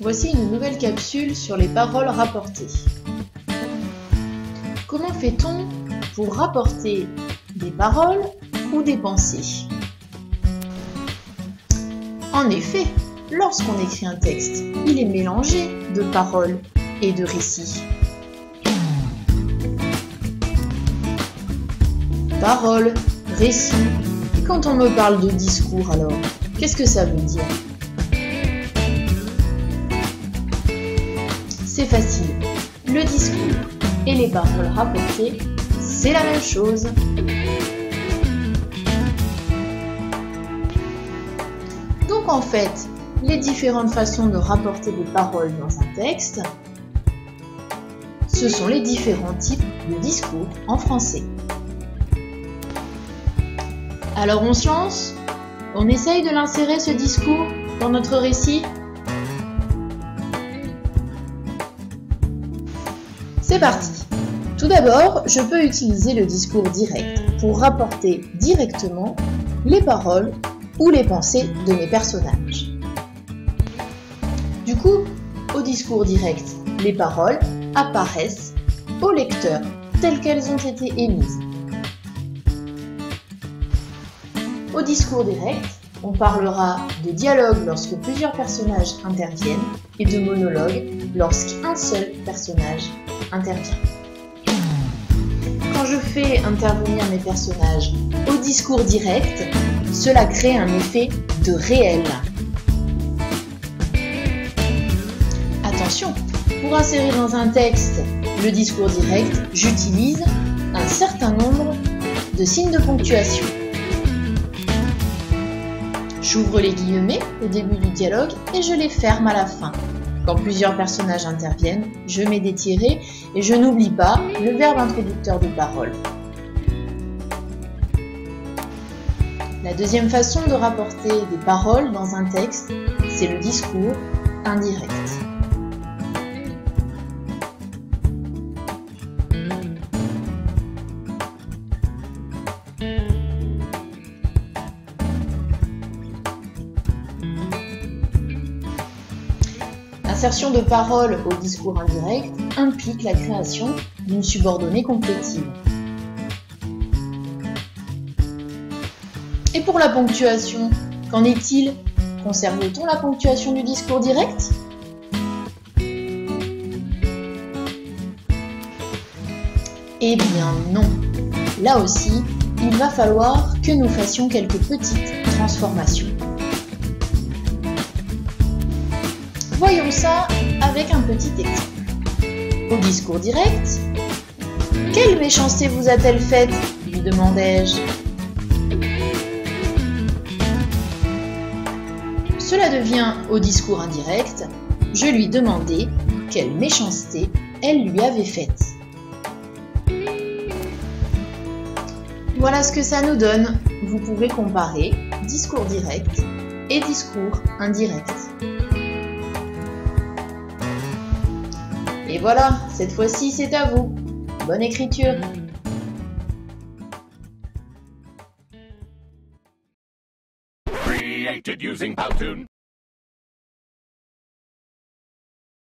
Voici une nouvelle capsule sur les paroles rapportées. Comment fait-on pour rapporter des paroles ou des pensées? En effet, lorsqu'on écrit un texte, il est mélangé de paroles et de récits. Paroles, récits. Et quand on me parle de discours alors, qu'est-ce que ça veut dire? C'est facile. Le discours et les paroles rapportées, c'est la même chose. Donc en fait, les différentes façons de rapporter des paroles dans un texte, ce sont les différents types de discours en français. Alors on se lance? On essaye de l'insérer ce discours dans notre récit? C'est parti! Tout d'abord, je peux utiliser le discours direct pour rapporter directement les paroles ou les pensées de mes personnages. Du coup, au discours direct, les paroles apparaissent au lecteur telles qu'elles ont été émises. Au discours direct, on parlera de dialogue lorsque plusieurs personnages interviennent et de monologue lorsqu'un seul personnage intervient. Quand je fais intervenir mes personnages au discours direct, cela crée un effet de réel. Attention, pour insérer dans un texte le discours direct, j'utilise un certain nombre de signes de ponctuation. J'ouvre les guillemets au début du dialogue et je les ferme à la fin. Quand plusieurs personnages interviennent, je mets des tirets et je n'oublie pas le verbe introducteur de parole. La deuxième façon de rapporter des paroles dans un texte, c'est le discours indirect. L'insertion de paroles au discours indirect implique la création d'une subordonnée complétive. Et pour la ponctuation, qu'en est-il? Conserve-t-on la ponctuation du discours direct? Eh bien non. Là aussi, il va falloir que nous fassions quelques petites transformations. Voyons ça avec un petit exemple. Au discours direct, « Quelle méchanceté vous a-t-elle faite ?» lui demandai-je. Cela devient au discours indirect, je lui demandai quelle méchanceté elle lui avait faite. Voilà ce que ça nous donne. Vous pouvez comparer discours direct et discours indirect. Et voilà, cette fois-ci c'est à vous. Bonne écriture! Created using Powtoon.